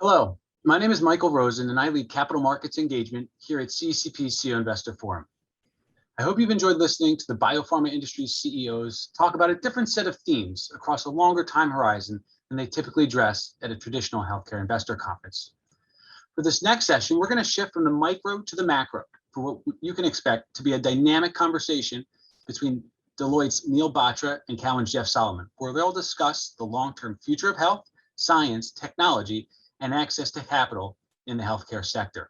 Hello, my name is Michael Rosen and I lead capital markets engagement here at CCP CEO Investor Forum. I hope you've enjoyed listening to the biopharma industry CEOs talk about a different set of themes across a longer time horizon than they typically address at a traditional healthcare investor conference. For this next session, we're going to shift from the micro to the macro for what you can expect to be a dynamic conversation between Deloitte's Neil Batra and Cowen's Jeff Solomon, where they'll discuss the long-term future of health, science, technology, and access to capital in the healthcare sector.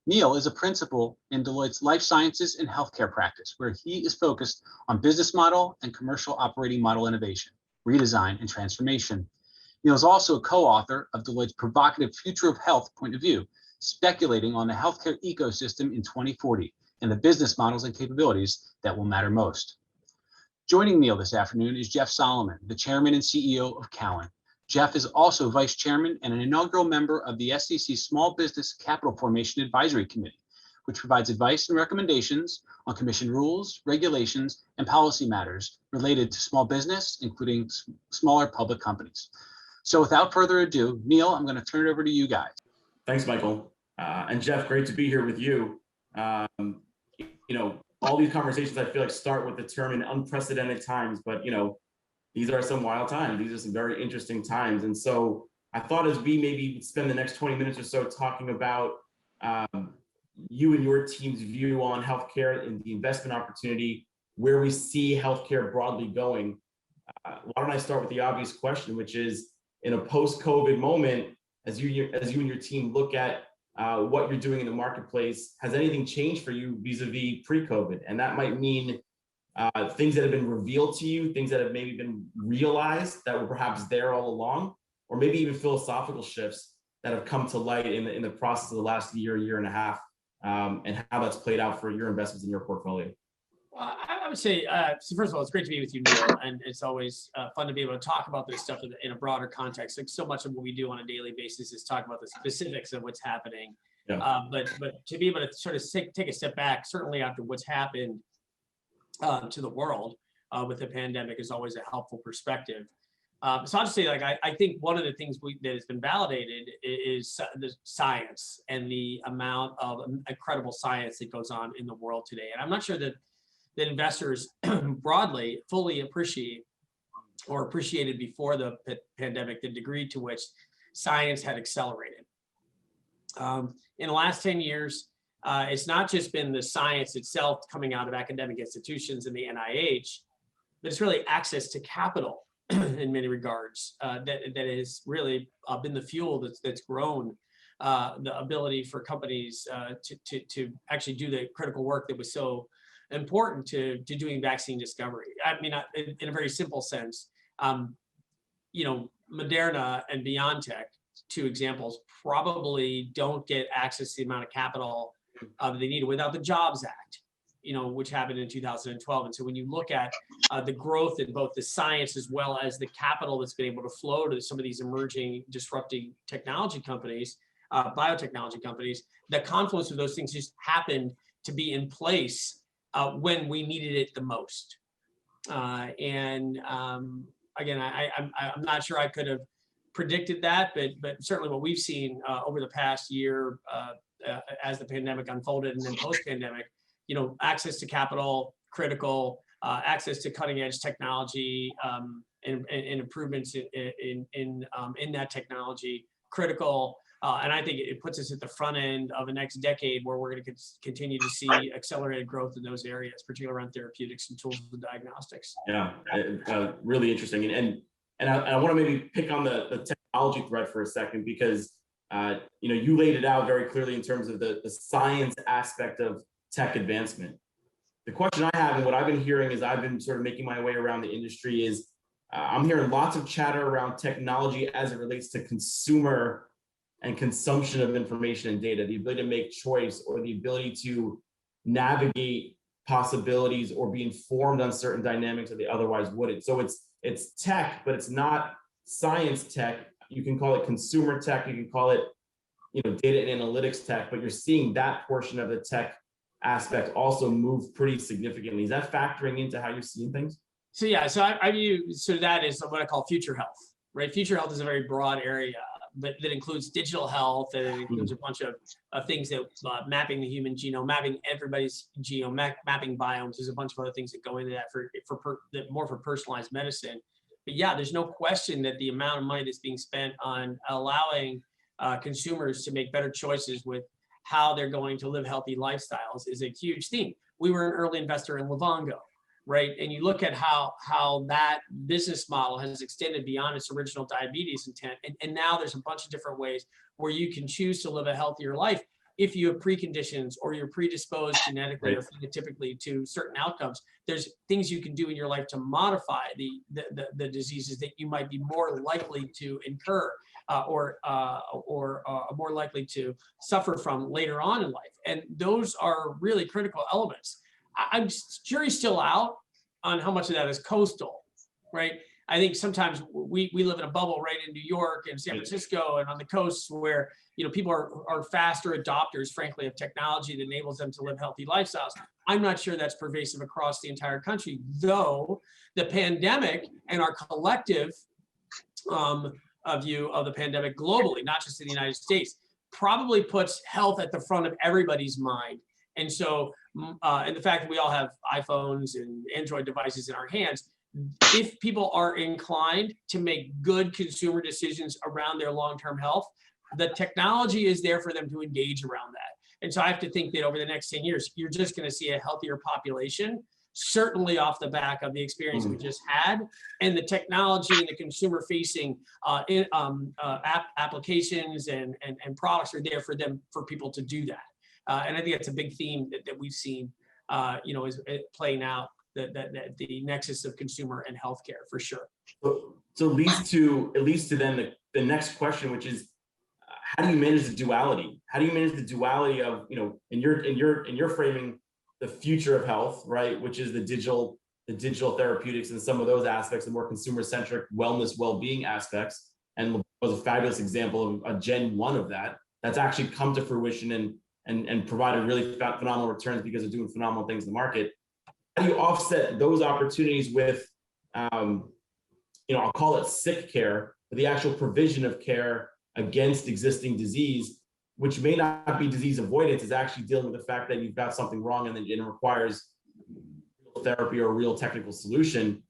Neil is a principal in Deloitte's life sciences and healthcare practice, where he is focused on business model and commercial operating model innovation, redesign, and transformation. Neil is also a co-author of Deloitte's provocative Future of Health point of view, speculating on the healthcare ecosystem in 2040 and the business models and capabilities that will matter most. Joining Neil this afternoon is Jeff Solomon, the chairman and CEO of Cowen. Jeff is also vice chairman and an inaugural member of the SEC Small Business Capital Formation Advisory Committee, which provides advice and recommendations on commission rules, regulations, and policy matters related to small business, including smaller public companies. So without further ado, Neil, I'm going to turn it over to you guys. Thanks, Michael. And Jeff, great to be here with you. All these conversations I feel like start with the term in unprecedented times, but these are some wild times. These are some very interesting times. And so I thought as we maybe spend the next 20 minutes or so talking about you and your team's view on healthcare and the investment opportunity, where we see healthcare broadly going, why don't I start with the obvious question, which is, in a post-COVID moment, as you and your team look at what you're doing in the marketplace, has anything changed for you vis-a-vis pre-COVID? And that might mean things that have been revealed to you, things that have maybe been realized that were perhaps there all along, or maybe even philosophical shifts that have come to light in the process of the last year and a half, and how that's played out for your investments in your portfolio. Well, I would say, so first of all, it's great to be with you, Neil, and it's always fun to be able to talk about this stuff in a broader context. Like, so much of what we do on a daily basis is talk about the specifics of what's happening. Yeah. But to be able to sort of take a step back, certainly after what's happened to the world with the pandemic, is always a helpful perspective. So I'll just say, I think one of the things that has been validated is the science and the amount of incredible science that goes on in the world today. And I'm not sure that investors broadly fully appreciate or appreciated before the pandemic the degree to which science had accelerated. In the last 10 years, it's not just been the science itself coming out of academic institutions and the NIH, but it's really access to capital in many regards that has really been the fuel that's grown the ability for companies to actually do the critical work that was so important to doing vaccine discovery. I mean, in a very simple sense, Moderna and BioNTech, two examples, probably don't get access to the amount of capital that they needed without the Jobs Act, which happened in 2012. And so when you look at the growth in both the science as well as the capital that's been able to flow to some of these emerging disrupting technology companies, biotechnology companies, the confluence of those things just happened to be in place when we needed it the most. Again, I'm not sure I could have predicted that, but certainly what we've seen over the past year as the pandemic unfolded, and then post-pandemic, access to capital, critical, access to cutting-edge technology, and improvements in that technology, critical. And I think it puts us at the front end of the next decade where we're going to continue to see accelerated growth in those areas, particularly around therapeutics and tools and diagnostics. Yeah, really interesting. And I want to maybe pick on the technology thread for a second, because you laid it out very clearly in terms of the science aspect of tech advancement. The question I have, and what I've been hearing as I've been sort of making my way around the industry, is I'm hearing lots of chatter around technology as it relates to consumer and consumption of information and data, the ability to make choice or the ability to navigate possibilities or be informed on certain dynamics that they otherwise wouldn't. So it's tech, but it's not science tech. You can call it consumer tech, you can call it data and analytics tech, but you're seeing that portion of the tech aspect also move pretty significantly. Is that factoring into how you're seeing things? So yeah, so I view that as what I call future health, right? Future health is a very broad area. that includes digital health, and it includes a bunch of things that mapping the human genome, mapping everybody's genome, mapping biomes. There's a bunch of other things that go into that more for personalized medicine. But yeah, there's no question that the amount of money that's being spent on allowing consumers to make better choices with how they're going to live healthy lifestyles is a huge theme. We were an early investor in Livongo, right? And you look at how that business model has extended beyond its original diabetes intent. And now there's a bunch of different ways where you can choose to live a healthier life if you have preconditions or you're predisposed genetically or phenotypically to certain outcomes. There's things you can do in your life to modify the diseases that you might be more likely to incur or more likely to suffer from later on in life. And those are really critical elements. I'm jury's still out on how much of that is coastal, right? I think sometimes we live in a bubble right in New York and San Francisco and on the coasts where people are faster adopters, frankly, of technology that enables them to live healthy lifestyles. I'm not sure that's pervasive across the entire country, though the pandemic and our collective view of the pandemic globally, not just in the United States, probably puts health at the front of everybody's mind. And so, and the fact that we all have iPhones and Android devices in our hands, if people are inclined to make good consumer decisions around their long-term health, the technology is there for them to engage around that. And so I have to think that over the next 10 years, you're just going to see a healthier population, certainly off the back of the experience we just had, and the technology and the consumer-facing applications and products are there for people to do that. And I think that's a big theme that we've seen, is playing out the nexus of consumer and healthcare for sure. So at least to then the next question, which is, how do you manage the duality? How do you manage the duality of, in your framing, the future of health, right? Which is the digital therapeutics and some of those aspects, the more consumer-centric wellness, well-being aspects. And was a fabulous example of a Gen 1 of that. That's actually come to fruition and provided really phenomenal returns because of doing phenomenal things in the market. How do you offset those opportunities with, I'll call it sick care, but the actual provision of care against existing disease, which may not be disease avoidance, is actually dealing with the fact that you've got something wrong and it requires therapy or a real technical solution.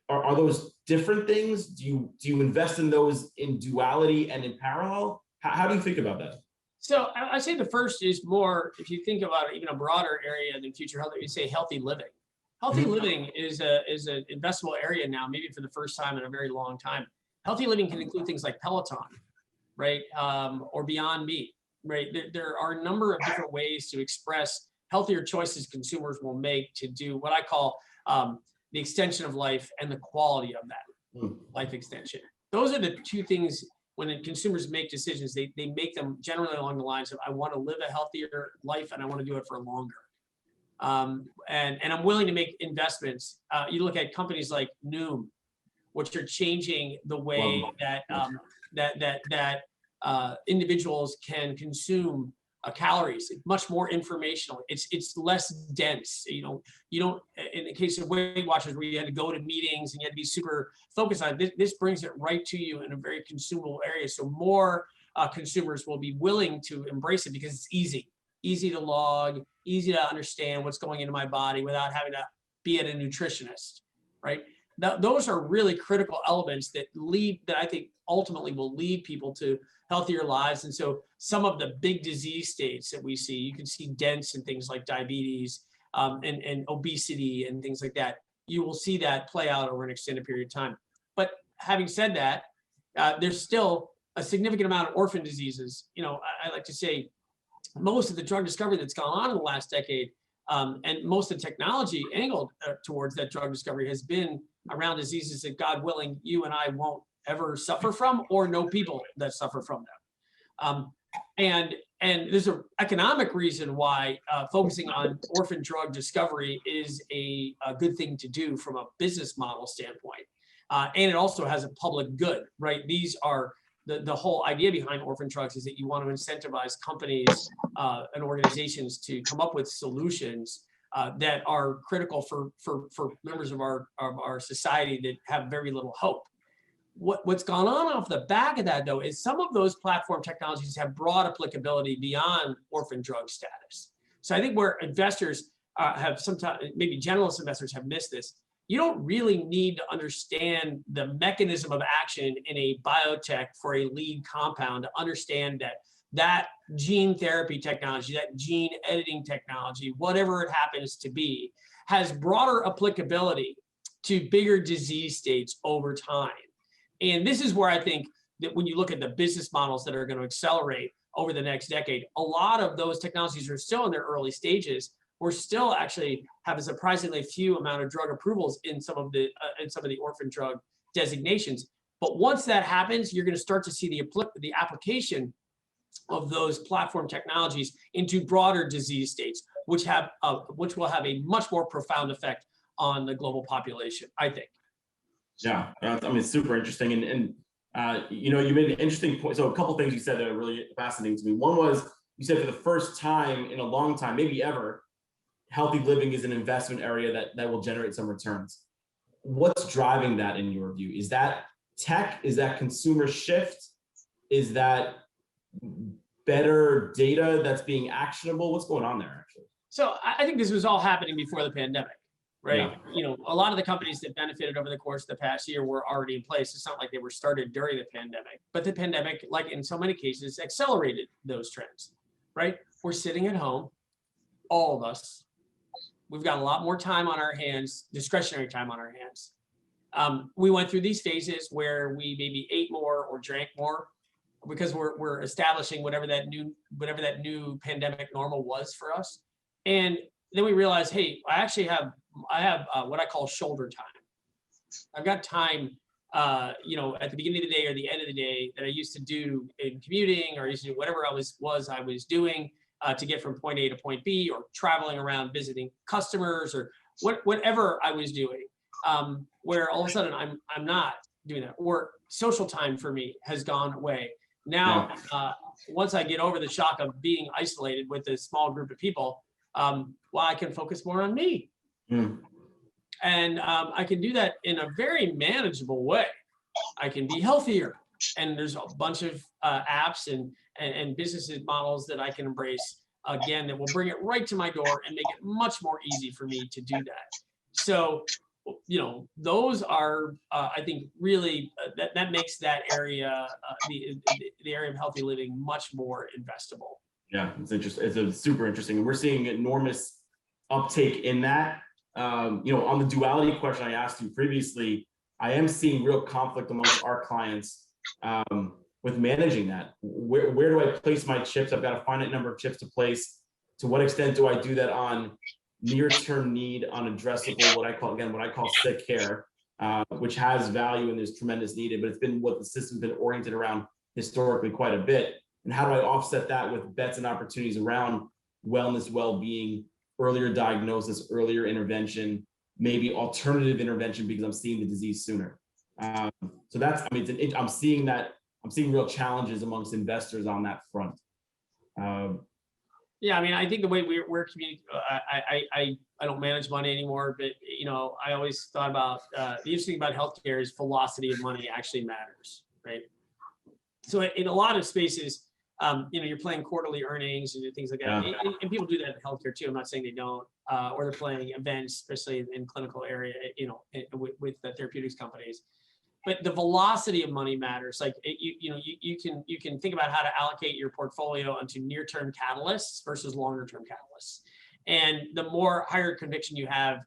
Are those different things? Do you invest in those in duality and in parallel? How do you think about that? So I say the first is more, if you think about even a broader area than future health, you say healthy living. Healthy living is an investable area now, maybe for the first time in a very long time. Healthy living can include things like Peloton, right? Or Beyond Meat, right? There are a number of different ways to express healthier choices consumers will make to do what I call the extension of life and the quality of that life extension. Those are the two things when consumers make decisions, they make them generally along the lines of, I want to live a healthier life and I want to do it for longer. And I'm willing to make investments. You look at companies like Noom, which are changing the way that individuals can consume calories. Much more informational. It's less dense. You don't. In the case of Weight Watchers, where you had to go to meetings and you had to be super focused on it, this brings it right to you in a very consumable area. So more consumers will be willing to embrace it because it's easy to log, easy to understand what's going into my body without having to be at a nutritionist, right? Those are really critical elements that I think ultimately will lead people to healthier lives. And so some of the big disease states that we see, you can see dents in things like diabetes and obesity and things like that. You will see that play out over an extended period of time. But having said that, there's still a significant amount of orphan diseases. I like to say most of the drug discovery that's gone on in the last decade and most of the technology angled towards that drug discovery has been around diseases that, God willing, you and I won't ever suffer from or know people that suffer from them. And there's an economic reason why focusing on orphan drug discovery is a good thing to do from a business model standpoint. And it also has a public good, right? These are the whole idea behind orphan drugs is that you want to incentivize companies and organizations to come up with solutions that are critical for members of our society that have very little hope. What's gone on off the back of that, though, is some of those platform technologies have broad applicability beyond orphan drug status. So I think where investors have sometimes, maybe generalist investors have missed this, you don't really need to understand the mechanism of action in a biotech for a lead compound to understand that gene therapy technology, that gene editing technology, whatever it happens to be, has broader applicability to bigger disease states over time. And this is where I think that when you look at the business models that are going to accelerate over the next decade, a lot of those technologies are still in their early stages. We're still actually have a surprisingly few amount of drug approvals in some of the orphan drug designations. But once that happens, you're going to start to see the application of those platform technologies into broader disease states, which will have a much more profound effect on the global population, I think. Yeah, I mean, it's super interesting. And you know, you made an interesting point. So a couple things you said that are really fascinating to me. One was you said for the first time in a long time, maybe ever, healthy living is an investment area that will generate some returns. What's driving that in your view? Is that tech? Is that consumer shift? Is that better data that's being actionable? What's going on there actually? So I think this was all happening before the pandemic, right? Yeah. You know, a lot of the companies that benefited over the course of the past year were already in place. It's not like they were started during the pandemic, but the pandemic, like in so many cases, accelerated those trends, right? We're sitting at home, all of us. We've got a lot more time on our hands, discretionary time on our hands. We went through these phases where we maybe ate more or drank more because we're establishing whatever that new pandemic normal was for us. And then we realized, hey, I have what I call shoulder time. I've got time, you know, at the beginning of the day or the end of the day that I used to do in commuting, or used to do whatever I was doing to get from point A to point B, or traveling around visiting customers, or whatever I was doing. Where all of a sudden I'm not doing that, or social time for me has gone away. Now, once I get over the shock of being isolated with a small group of people, well, I can focus more on me. And I can do that in a very manageable way. I can be healthier. And there's a bunch of apps and business models that I can embrace, again, that will bring it right to my door and make it much more easy for me to do that. So, you know, those are, I think, really, that makes that area, the area of healthy living, much more investable. Yeah, it's interesting. It's super interesting. And we're seeing enormous uptake in that. You know, on the duality question I asked you previously, I am seeing real conflict amongst our clients with managing that. Where do I place my chips? I've got a finite number of chips to place. To what extent do I do that on near-term need, on addressable, what I call sick care, which has value and there's tremendous needed, but it's been what the system's been oriented around historically quite a bit. And how do I offset that with bets and opportunities around wellness, well-being, earlier diagnosis, earlier intervention, maybe alternative intervention because I'm seeing the disease sooner. So that's, I mean, I'm seeing real challenges amongst investors on that front. Yeah, I mean, I think the way we're communicating, I don't manage money anymore, but, you know, I always thought about, the interesting about healthcare is velocity of money actually matters, right? So in a lot of spaces, you know, you're playing quarterly earnings and things like that. Yeah. And people do that in healthcare too. I'm not saying they don't, or they're playing events, especially in clinical area, you know, with the therapeutics companies. But the velocity of money matters. Like you can think about how to allocate your portfolio onto near-term catalysts versus longer-term catalysts. And the more higher conviction you have,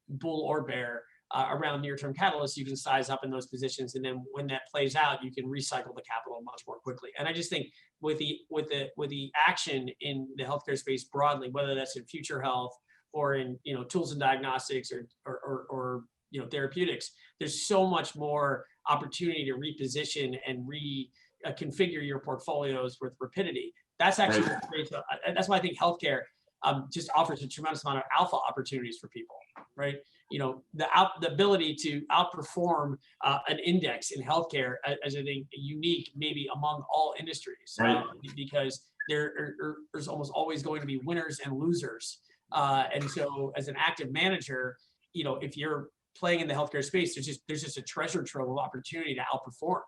bull or bear, around near-term catalysts, you can size up in those positions, and then when that plays out, you can recycle the capital much more quickly. And I just think with the action in the healthcare space broadly, whether that's in future health or in, you know, tools and diagnostics or you know, therapeutics, there's so much more opportunity to reposition and reconfigure your portabilities with rapidity. That's actually what creates that's why I think healthcare just offers a tremendous amount of alpha opportunities for people, right? You know, the ability to outperform an index in healthcare as I think unique maybe among all industries, because there's almost always going to be winners and losers. And so as an active manager, you know, if you're playing in the healthcare space, there's just a treasure trove of opportunity to outperform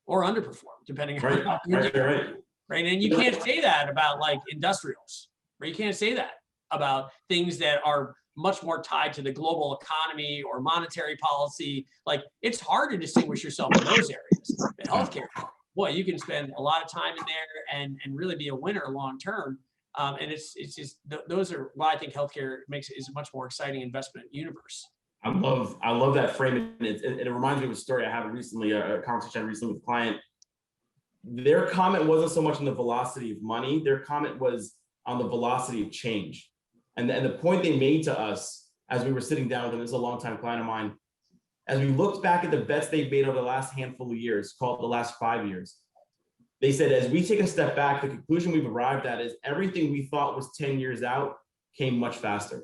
or underperform, depending on how right. And you can't say that about like industrials, right? You can't say that about things that are much more tied to the global economy or monetary policy. Like, it's hard to distinguish yourself in those areas. But healthcare, boy, you can spend a lot of time in there and really be a winner long term. And it's just those are why I think healthcare is a much more exciting investment universe. I love that frame, and it reminds me of a story I had recently, a conversation I had recently with a client. Their comment wasn't so much on the velocity of money. Their comment was on the velocity of change. And the point they made to us as we were sitting down with them, this is a longtime client of mine, as we looked back at the bets they've made over the last handful of years, called the last 5 years, they said, as we take a step back, the conclusion we've arrived at is everything we thought was 10 years out came much faster.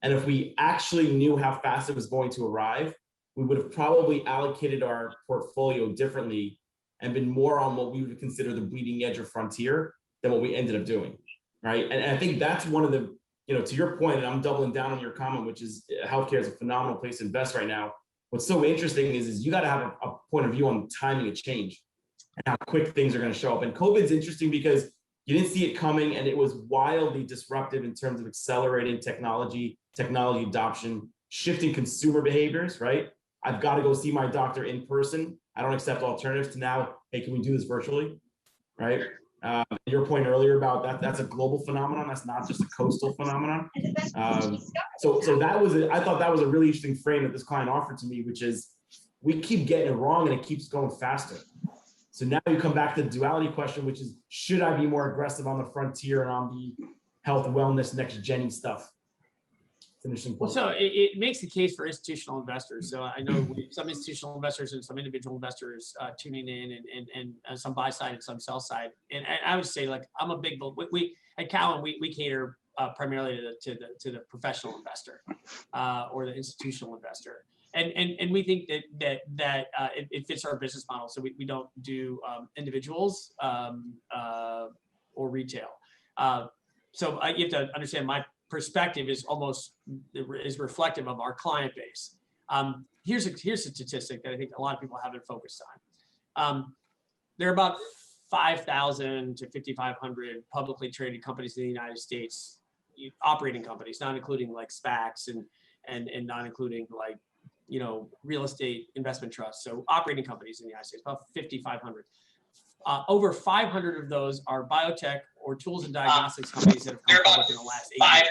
And if we actually knew how fast it was going to arrive, we would have probably allocated our portfolio differently and been more on what we would consider the bleeding edge or frontier than what we ended up doing, right? And I think that's one of the, to your point, and I'm doubling down on your comment, which is healthcare is a phenomenal place to invest right now. What's so interesting is you got to have a point of view on the timing of change and how quick things are going to show up. And COVID's interesting because you didn't see it coming, and it was wildly disruptive in terms of accelerating technology adoption, shifting consumer behaviors, right? I've got to go see my doctor in person. I don't accept alternatives to now, hey, can we do this virtually, right? Your point earlier about that's a global phenomenon. That's not just a coastal phenomenon. So that was I thought that was a really interesting frame that this client offered to me, which is we keep getting it wrong and it keeps going faster. So now you come back to the duality question, which is, should I be more aggressive on the frontier and on the health, wellness, next gen stuff? It's an interesting point. Well, so it makes the case for institutional investors. So I know some institutional investors and some individual investors tuning in, and some buy side and some sell side. And I would say, like, I'm a big, we at Cowen, we cater primarily to the professional investor or the institutional investor. And we think that it fits our business model. So we don't do individuals or retail. So you have to understand my perspective is reflective of our client base. Here's a statistic that I think a lot of people haven't focused on. There are about 5,000 to 5,500 publicly traded companies in the United States, operating companies, not including like SPACs and not including like, real estate investment trusts. So operating companies in the United States, about 5,500. Over 500 of those are biotech or tools and diagnostics companies that have come public in the last 8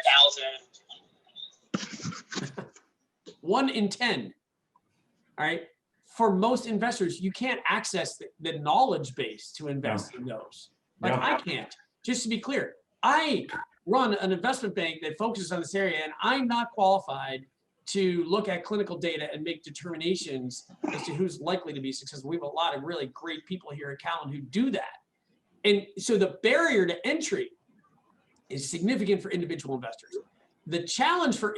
years. 1 in 10. All right. For most investors, you can't access the knowledge base to invest in those. Like I can't. Just to be clear, I run an investment bank that focuses on this area, and I'm not qualified to look at clinical data and make determinations as to who's likely to be successful. We have a lot of really great people here at Cowen who do that. And so the barrier to entry is significant for individual investors. The challenge for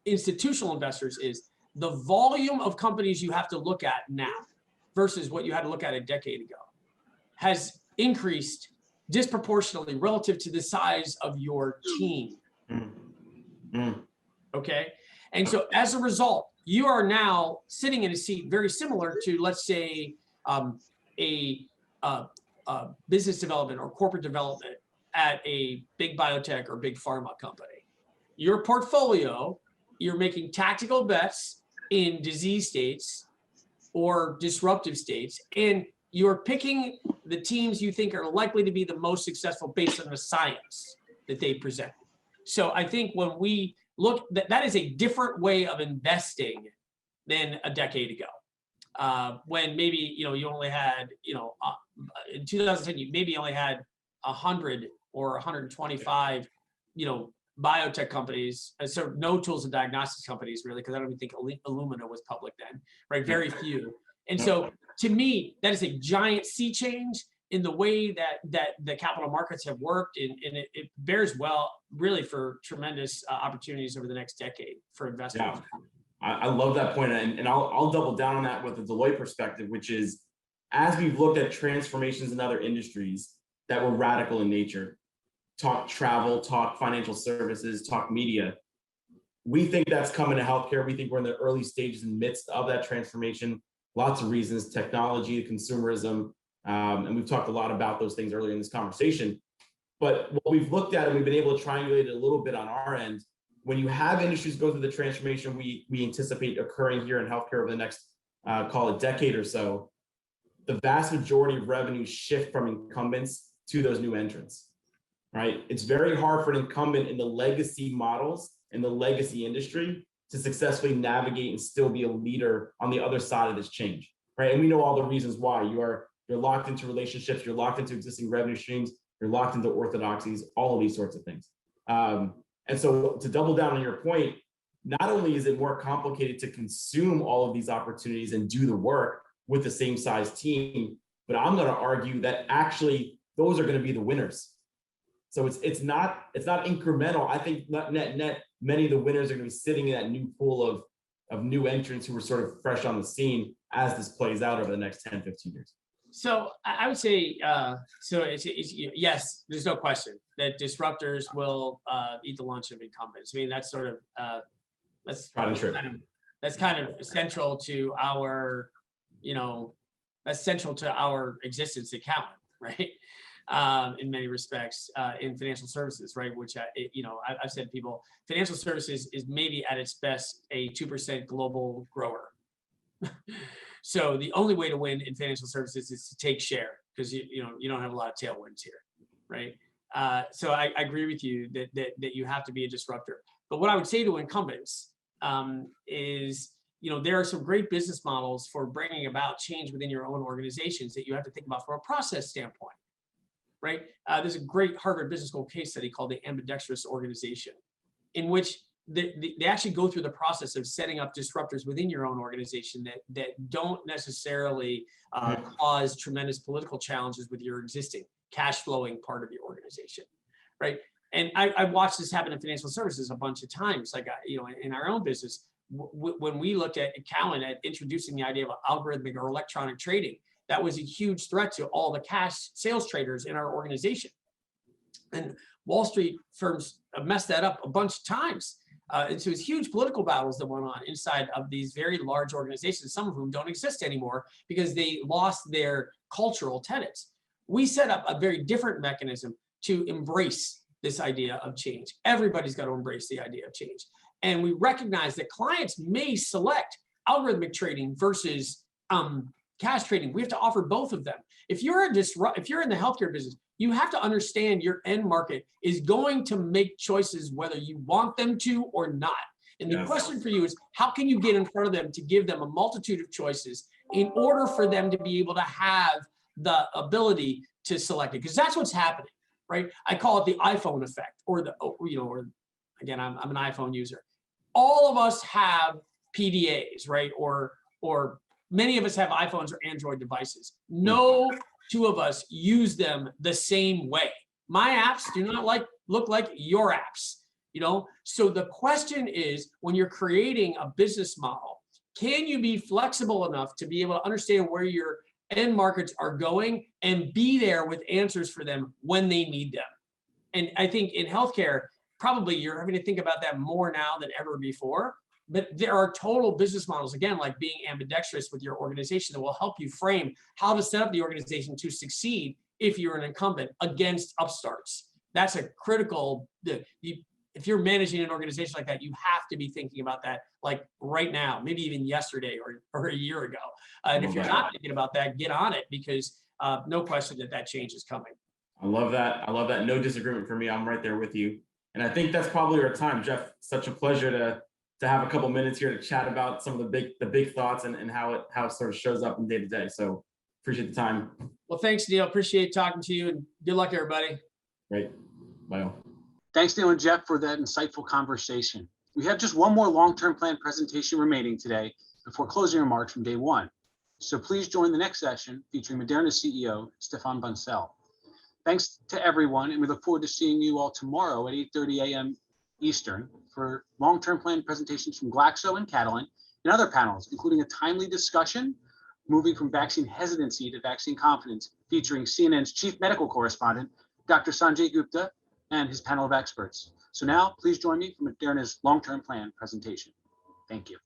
institutional investors is the volume of companies you have to look at now versus what you had to look at a decade ago has increased disproportionately relative to the size of your team. Okay. And so as a result, you are now sitting in a seat very similar to, let's say, a business development or corporate development at a big biotech or big pharma company. Your portfolio, you're making tactical bets in disease states or disruptive states, and you're picking the teams you think are likely to be the most successful based on the science that they present. So I think when we look, that is a different way of investing than a decade ago. When maybe, you only had, in 2010, you maybe only had 100 or 125, biotech companies. And so no tools and diagnostics companies really, because I don't even think Illumina was public then, right? Very few. And so to me, that is a giant sea change in the way that the capital markets have worked, and it bears well really for tremendous opportunities over the next decade for investors. Yeah, I love that point, and I'll double down on that with the Deloitte perspective, which is, as we've looked at transformations in other industries that were radical in nature, talk travel, talk financial services, talk media, We think that's coming to healthcare. We think we're in the early stages and midst of that transformation. Lots of reasons: technology, consumerism, and we've talked a lot about those things earlier in this conversation. But what we've looked at, and we've been able to triangulate it a little bit on our end, when you have industries go through the transformation we anticipate occurring here in healthcare over the next, call it decade or so, the vast majority of revenue shift from incumbents to those new entrants, right? It's very hard for an incumbent in the legacy models, in the legacy industry, to successfully navigate and still be a leader on the other side of this change, right? And we know all the reasons why. You're locked into relationships, you're locked into existing revenue streams, you're locked into orthodoxies, all of these sorts of things. And so to double down on your point, not only is it more complicated to consume all of these opportunities and do the work with the same size team, but I'm going to argue that actually those are going to be the winners. So it's not incremental. I think net many of the winners are going to be sitting in that new pool of new entrants who are sort of fresh on the scene as this plays out over the next 10, 15 years. So I would say, it's yes, there's no question that disruptors will eat the lunch of incumbents. I mean, that's sort of that's kind of essential to our, essential to our existence at Cowen, right? In many respects, in financial services, right? Which I've said to people, financial services is maybe at its best a 2% global grower. So the only way to win in financial services is to take share, because you don't have a lot of tailwinds here, right? So I agree with you that you have to be a disruptor. But what I would say to incumbents is, there are some great business models for bringing about change within your own organizations that you have to think about from a process standpoint, right? There's a great Harvard Business School case study called the ambidextrous organization, in which they actually go through the process of setting up disruptors within your own organization that don't necessarily cause tremendous political challenges with your existing cash flowing part of your organization, right? And I've watched this happen in financial services a bunch of times, like, in our own business, when we looked at Cowen at introducing the idea of algorithmic or electronic trading, that was a huge threat to all the cash sales traders in our organization. And Wall Street firms messed that up a bunch of times. And so it's huge political battles that went on inside of these very large organizations, some of whom don't exist anymore because they lost their cultural tenets. We set up a very different mechanism to embrace this idea of change. Everybody's got to embrace the idea of change. And we recognize that clients may select algorithmic trading versus cash trading. We have to offer both of them. If you're in the healthcare business, you have to understand your end market is going to make choices whether you want them to or not. And the question for you is, how can you get in front of them to give them a multitude of choices in order for them to be able to have the ability to select it? Because that's what's happening, right? I call it the iPhone effect, or again, I'm an iPhone user. All of us have PDAs, right? Or many of us have iPhones or Android devices. No two of us use them the same way. My apps do not look like your apps, So the question is, when you're creating a business model, can you be flexible enough to be able to understand where your end markets are going and be there with answers for them when they need them? And I think in healthcare, probably you're having to think about that more now than ever before. But there are total business models, again, like being ambidextrous with your organization, that will help you frame how to set up the organization to succeed if you're an incumbent against upstarts. That's a critical, if you're managing an organization like that, you have to be thinking about that like right now, maybe even yesterday or a year ago. And if you're not thinking about that, get on it, because no question that change is coming. I love that. I love that. No disagreement for me. I'm right there with you. And I think that's probably our time, Jeff. Such a pleasure to have a couple minutes here to chat about some of the big thoughts and how it sort of shows up in day to day. So appreciate the time. Well, thanks, Neil. Appreciate talking to you, and good luck, everybody. Great. Bye. Thanks, Neil and Jeff, for that insightful conversation. We have just one more long-term plan presentation remaining today before closing remarks from day one. So please join the next session featuring Moderna CEO Stefan Bancel. Thanks to everyone, and we look forward to seeing you all tomorrow at 8:30 a.m. Eastern for long-term plan presentations from Glaxo and Catalent and other panels, including a timely discussion moving from vaccine hesitancy to vaccine confidence, featuring CNN's chief medical correspondent, Dr. Sanjay Gupta, and his panel of experts. So now please join me for Moderna's long-term plan presentation. Thank you.